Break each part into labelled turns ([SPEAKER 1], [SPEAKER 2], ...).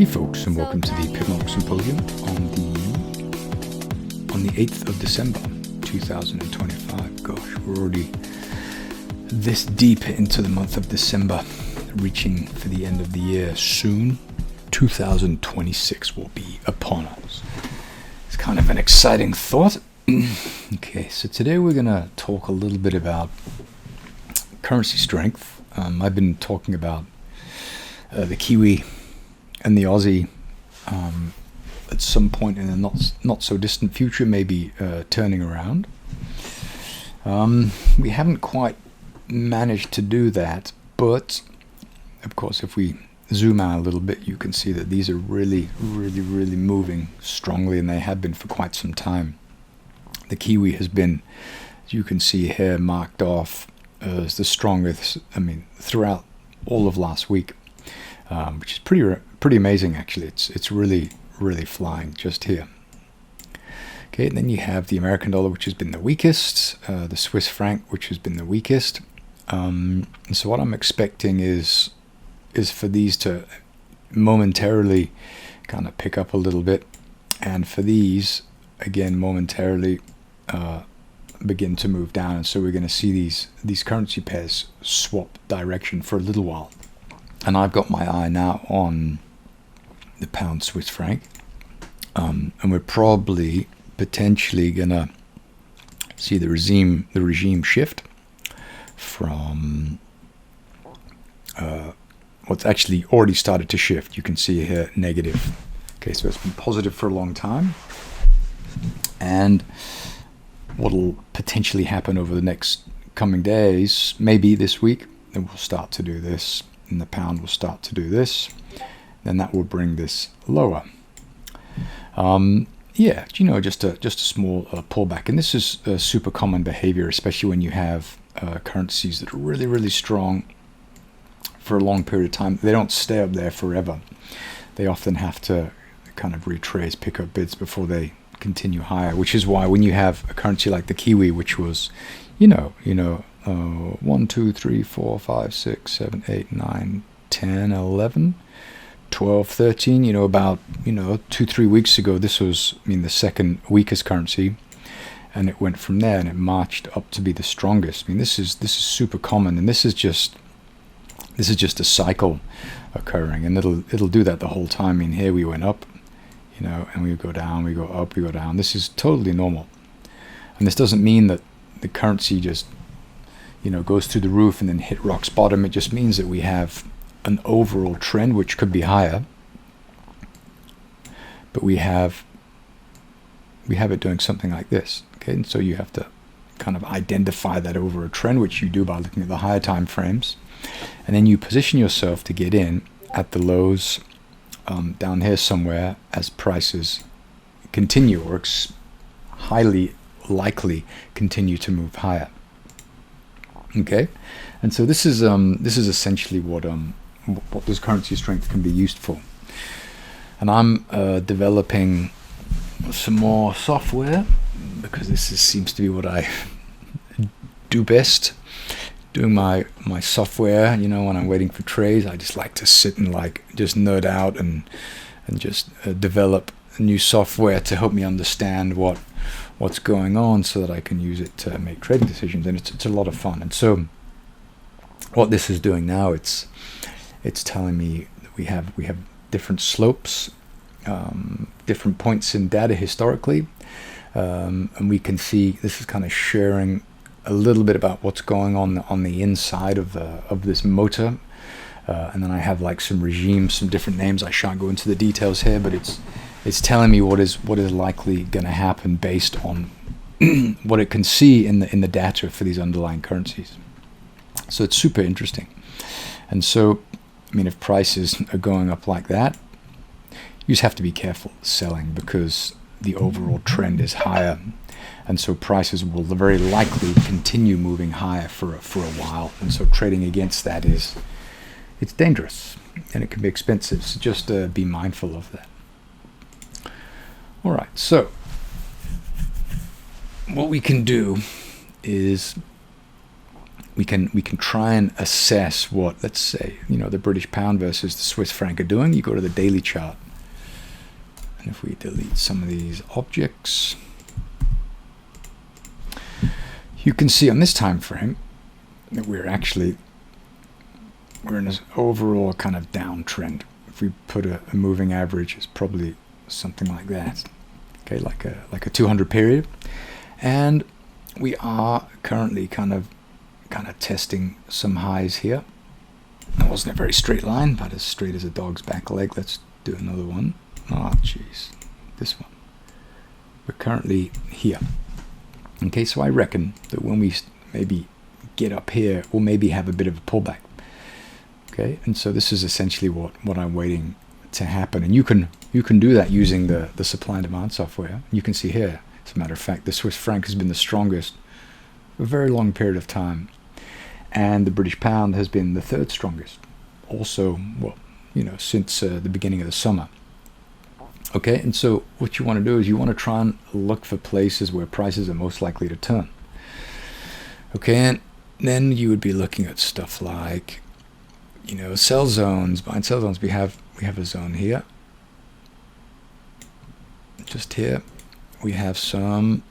[SPEAKER 1] Hey folks, and welcome to the Pipnotic Symposium on the 8th of December 2025. Gosh, we're already this deep into the month of December, reaching for the end of the year soon. 2026 will be upon us. It's kind of an exciting thought. Okay, so today we're going to talk a little bit about currency strength. I've been talking about the Kiwi and the Aussie at some point in the not so distant future, maybe turning around. We haven't quite managed to do that, but of course if we zoom out a little bit, you can see that these are really moving strongly, and they have been for quite some time. The Kiwi has been, as you can see here, marked off as the strongest, throughout all of last week, which is pretty amazing actually. It's really flying just here. Okay, and then you have the American dollar, which has been the weakest, the Swiss franc, which has been the weakest. And so what I'm expecting is for these to momentarily kind of pick up a little bit, and for these again momentarily begin to move down. And so we're going to see these currency pairs swap direction for a little while. And I've got my eye now on the pound Swiss franc, and we're probably potentially gonna see the regime shift from what's actually already started to shift. You can see here negative. Okay, so it's been positive for a long time, and what'll potentially happen over the next coming days, maybe this week, then we'll start to do this, and the pound will start to do this. Then that will bring this lower. Just a small pullback, and this is super common behavior, especially when you have currencies that are really strong for a long period of time. They don't stay up there forever. They often have to kind of retrace, pick up bids before they continue higher, which is why when you have a currency like the Kiwi, which was 1, 2, 3, 4, 5, 6, 7, 8, 9, 10, 11, 12, 13, about 2-3 weeks ago, this was the second weakest currency, and it went from there and it marched up to be the strongest. This is super common, and this is just a cycle occurring, and it'll do that the whole time. Here we went up, and we go down, we go up, we go down. This is totally normal, and this doesn't mean that the currency just goes through the roof and then hit rock's bottom. It just means that we have an overall trend which could be higher, but we have it doing something like this. Okay, and so you have to kind of identify that over a trend, which you do by looking at the higher time frames, and then you position yourself to get in at the lows down here somewhere as prices continue, or highly likely continue to move higher. Okay, and so this is essentially what this currency strength can be used for. And I'm developing some more software, because this seems to be what I do best. Doing my software, when I'm waiting for trades, I just like to sit and just nerd out and just develop new software to help me understand what's going on, so that I can use it to make trading decisions, and it's a lot of fun. And so what this is doing now, it's telling me that we have different slopes, different points in data historically, and we can see this is kind of sharing a little bit about what's going on the inside of this motor, and then I have some regimes, some different names. I shan't go into the details here, but it's telling me what is likely going to happen based on what it can see in the data for these underlying currencies. So it's super interesting. And so, if prices are going up like that, you just have to be careful selling, because the overall trend is higher, and so prices will very likely continue moving higher for a while. And so trading against that it's dangerous, and it can be expensive. So just be mindful of that. All right, so what we can do is we can try and assess what, let's say, the British pound versus the Swiss franc are doing. You go to the daily chart, and if we delete some of these objects, you can see on this time frame that we're in this overall kind of downtrend. If we put a moving average, it's probably something like that, okay, like a 200 period, and we are currently kind of testing some highs here. That wasn't a very straight line, but as straight as a dog's back leg. Let's do another one. Oh jeez, this one. We're currently here. Okay, so I reckon that when we maybe get up here, we'll maybe have a bit of a pullback. Okay, and so this is essentially what I'm waiting to happen. And you can do that using the supply and demand software. You can see here, as a matter of fact, the Swiss franc has been the strongest for a very long period of time, and the British pound has been the third strongest, also, well, since the beginning of the summer. Okay, and so what you want to do is you want to try and look for places where prices are most likely to turn. Okay, and then you would be looking at stuff like, sell zones, buy and sell zones. We have a zone here, just here. We have some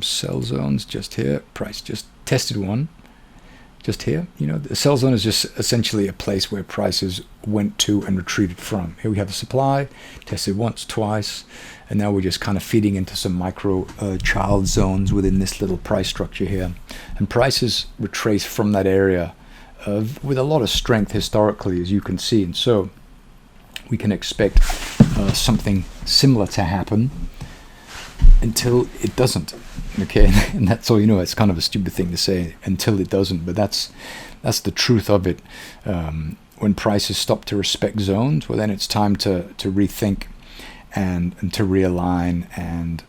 [SPEAKER 1] sell zones just here. Price just tested one just here. The sell zone is just essentially a place where prices went to and retreated from. Here we have the supply, tested once, twice, and now we're just kind of feeding into some micro child zones within this little price structure here. And prices retrace from that area with a lot of strength historically, as you can see. And so we can expect something similar to happen until it doesn't. Okay, and that's all. It's kind of a stupid thing to say, until it doesn't, but that's the truth of it. When prices stop to respect zones, well, then it's time to rethink and to realign and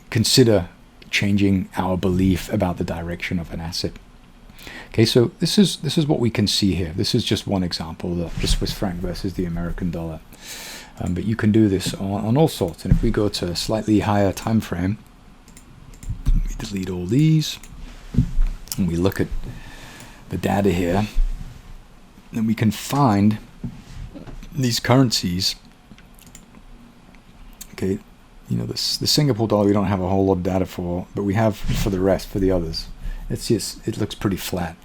[SPEAKER 1] consider changing our belief about the direction of an asset. Okay, so this is what we can see here. This is just one example, the Swiss franc versus the American dollar. But you can do this on all sorts. And if we go to a slightly higher time frame, we delete all these, and we look at the data here, then we can find these currencies. Okay, the Singapore dollar we don't have a whole lot of data for, but we have for the rest, for the others. It looks pretty flat.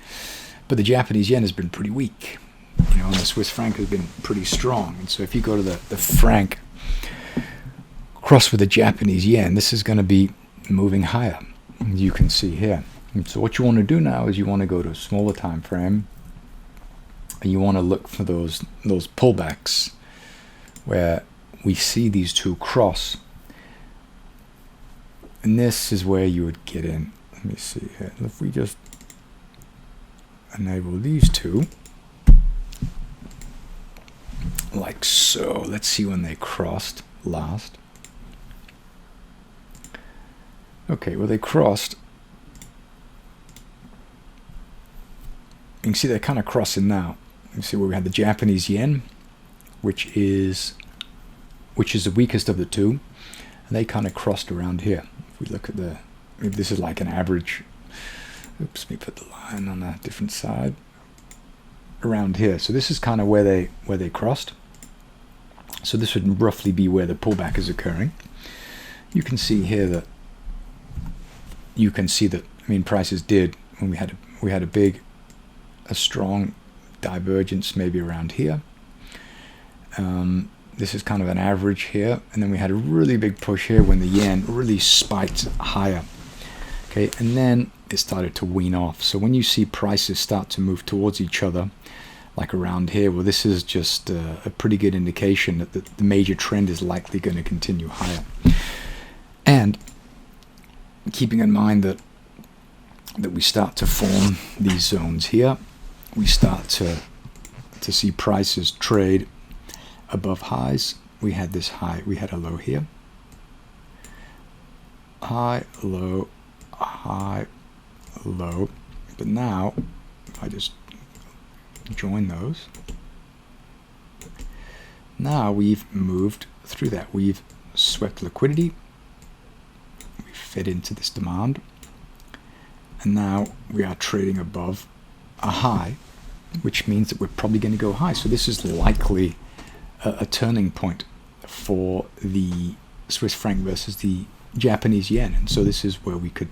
[SPEAKER 1] But the Japanese yen has been pretty weak. And the Swiss franc has been pretty strong. And so if you go to the franc cross with the Japanese yen, this is going to be moving higher, as you can see here. And so what you want to do now is you want to go to a smaller time frame, and you want to look for those pullbacks where we see these two cross. And this is where you would get in. Let me see here. If we just enable these two, like so. Let's see when they crossed last. Okay, well, they crossed. You can see they're kind of crossing now. You see where we had the Japanese yen, which is the weakest of the two, and they kind of crossed around here. If we look at maybe this is like an average. Oops, let me put the line on a different side. Around here. So this is kind of where they crossed. So this would roughly be where the pullback is occurring. You can see here that prices did, when we had a strong divergence maybe around here. This is kind of an average here, and then we had a really big push here when the yen really spiked higher. Okay, and then it started to wean off. So when you see prices start to move towards each other, like around here, well, this is just a pretty good indication that the major trend is likely going to continue higher. And keeping in mind that we start to form these zones here, we start to see prices trade above highs. We had this high, we had a low here, high, low, high, low. But now if I just join those, now we've moved through that. We've swept liquidity, we fed into this demand, and now we are trading above a high, which means that we're probably going to go high. So this is likely a turning point for the Swiss franc versus the Japanese yen, and so this is where we could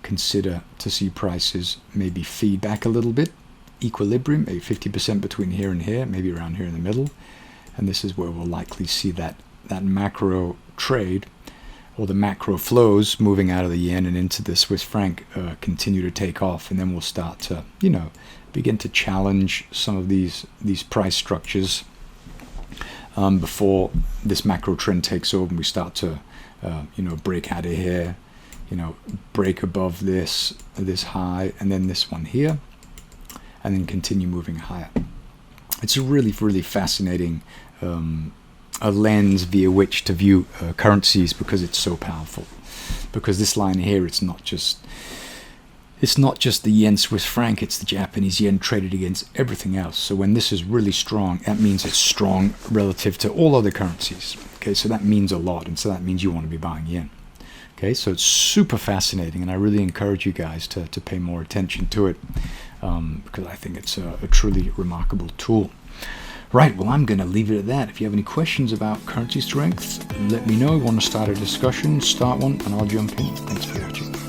[SPEAKER 1] consider to see prices maybe feed back a little bit, equilibrium, maybe 50% between here and here, maybe around here in the middle, and this is where we'll likely see that macro trade, or the macro flows moving out of the yen and into the Swiss franc continue to take off, and then we'll start to, you know, begin to challenge some of these price structures before this macro trend takes over and we start to you know, break out of here, you know, break above this high, and then this one here, and then continue moving higher. It's a really fascinating a lens via which to view currencies, because it's so powerful. Because this line here, it's not just the yen Swiss franc, it's the Japanese yen traded against everything else. So when this is really strong, that means it's strong relative to all other currencies. Okay, so that means a lot, and so that means you want to be buying yen. Okay, so it's super fascinating, and I really encourage you guys to pay more attention to it, because I think it's a truly remarkable tool. Right, well, I'm going to leave it at that. If you have any questions about currency strength, let me know. You want to start a discussion, start one, and I'll jump in. Thanks for watching.